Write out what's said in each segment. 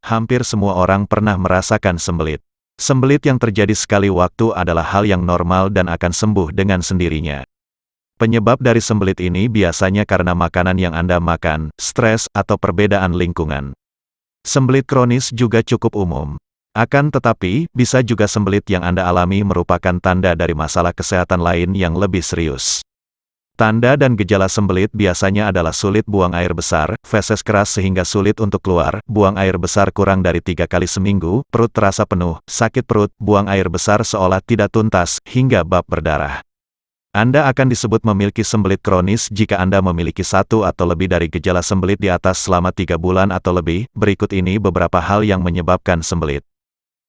hampir semua orang pernah merasakan sembelit. Sembelit yang terjadi sekali waktu adalah hal yang normal dan akan sembuh dengan sendirinya. Penyebab dari sembelit ini biasanya karena makanan yang Anda makan, stres, atau perbedaan lingkungan. Sembelit kronis juga cukup umum. Akan tetapi, bisa juga sembelit yang Anda alami merupakan tanda dari masalah kesehatan lain yang lebih serius. Tanda dan gejala sembelit biasanya adalah sulit buang air besar, feses keras sehingga sulit untuk keluar, buang air besar kurang dari 3 kali seminggu, perut terasa penuh, sakit perut, buang air besar seolah tidak tuntas, hingga bab berdarah. Anda akan disebut memiliki sembelit kronis jika Anda memiliki satu atau lebih dari gejala sembelit di atas selama 3 bulan atau lebih. Berikut ini beberapa hal yang menyebabkan sembelit.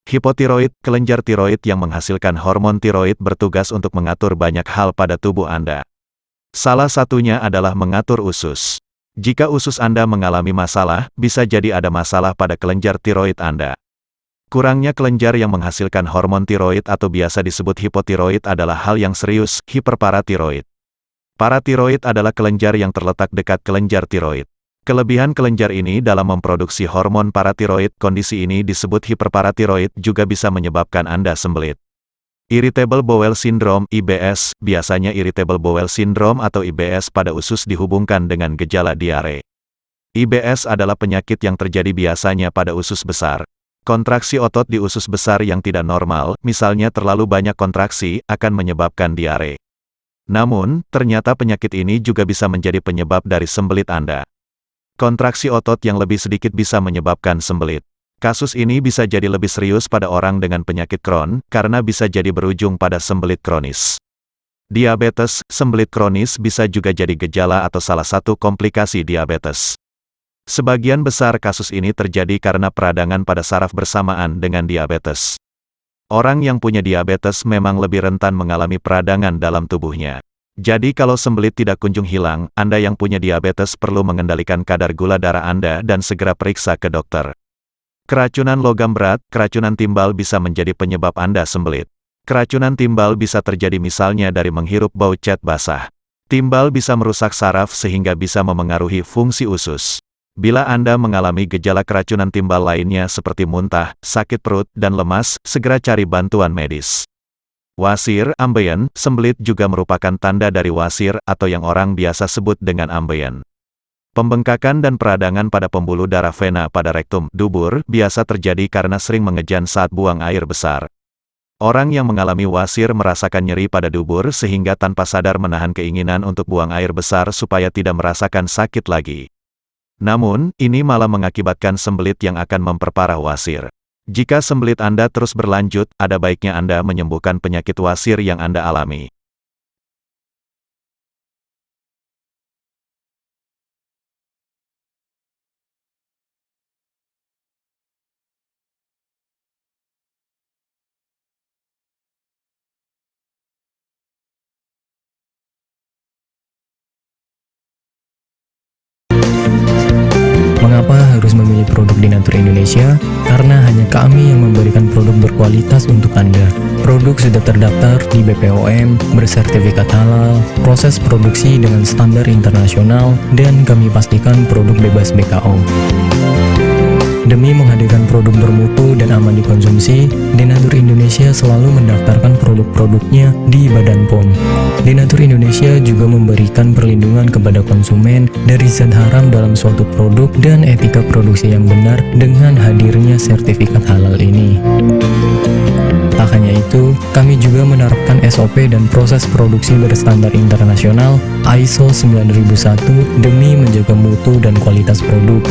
Hipotiroid, kelenjar tiroid yang menghasilkan hormon tiroid bertugas untuk mengatur banyak hal pada tubuh Anda. Salah satunya adalah mengatur usus. Jika usus Anda mengalami masalah, bisa jadi ada masalah pada kelenjar tiroid Anda. Kurangnya kelenjar yang menghasilkan hormon tiroid atau biasa disebut hipotiroid adalah hal yang serius. Hiperparatiroid. Paratiroid adalah kelenjar yang terletak dekat kelenjar tiroid. Kelebihan kelenjar ini dalam memproduksi hormon paratiroid, kondisi ini disebut hiperparatiroid, juga bisa menyebabkan Anda sembelit. Irritable Bowel Syndrome (IBS), biasanya Irritable Bowel Syndrome atau IBS pada usus dihubungkan dengan gejala diare. IBS adalah penyakit yang terjadi biasanya pada usus besar. Kontraksi otot di usus besar yang tidak normal, misalnya terlalu banyak kontraksi, akan menyebabkan diare. Namun, ternyata penyakit ini juga bisa menjadi penyebab dari sembelit Anda. Kontraksi otot yang lebih sedikit bisa menyebabkan sembelit. Kasus ini bisa jadi lebih serius pada orang dengan penyakit Crohn, karena bisa jadi berujung pada sembelit kronis. Diabetes, sembelit kronis bisa juga jadi gejala atau salah satu komplikasi diabetes. Sebagian besar kasus ini terjadi karena peradangan pada saraf bersamaan dengan diabetes. Orang yang punya diabetes memang lebih rentan mengalami peradangan dalam tubuhnya. Jadi kalau sembelit tidak kunjung hilang, Anda yang punya diabetes perlu mengendalikan kadar gula darah Anda dan segera periksa ke dokter. Keracunan logam berat, keracunan timbal bisa menjadi penyebab Anda sembelit. Keracunan timbal bisa terjadi misalnya dari menghirup bau cat basah. Timbal bisa merusak saraf sehingga bisa memengaruhi fungsi usus. Bila Anda mengalami gejala keracunan timbal lainnya seperti muntah, sakit perut, dan lemas, segera cari bantuan medis. Wasir, ambeien, sembelit juga merupakan tanda dari wasir atau yang orang biasa sebut dengan ambeien. Pembengkakan dan peradangan pada pembuluh darah vena pada rektum, dubur, biasa terjadi karena sering mengejan saat buang air besar. Orang yang mengalami wasir merasakan nyeri pada dubur sehingga tanpa sadar menahan keinginan untuk buang air besar supaya tidak merasakan sakit lagi. Namun, ini malah mengakibatkan sembelit yang akan memperparah wasir. Jika sembelit Anda terus berlanjut, ada baiknya Anda menyembuhkan penyakit wasir yang Anda alami. Mengapa harus memilih produk Denatur Indonesia? Karena hanya kami yang memberikan produk berkualitas untuk Anda. Produk sudah terdaftar di BPOM, bersertifikat halal, proses produksi dengan standar internasional, dan kami pastikan produk bebas BKO. Demi menghadirkan produk bermutu dan aman dikonsumsi, Denatur Indonesia selalu mendaftarkan produk-produknya di Badan POM. Denatur Indonesia juga memberikan perlindungan kepada konsumen dari zat haram dalam suatu produk dan etika produksi yang benar dengan hadirnya sertifikat halal ini. Tak hanya itu, kami juga menerapkan SOP dan proses produksi berstandar internasional ISO 9001 demi menjaga mutu dan kualitas produk.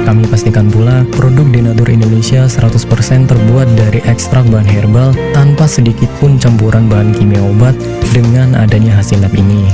Kami pastikan pula, produk Denatur Indonesia 100% terbuat dari ekstrak bahan herbal tanpa sedikit pun campuran bahan kimia obat dengan adanya hasil lab ini.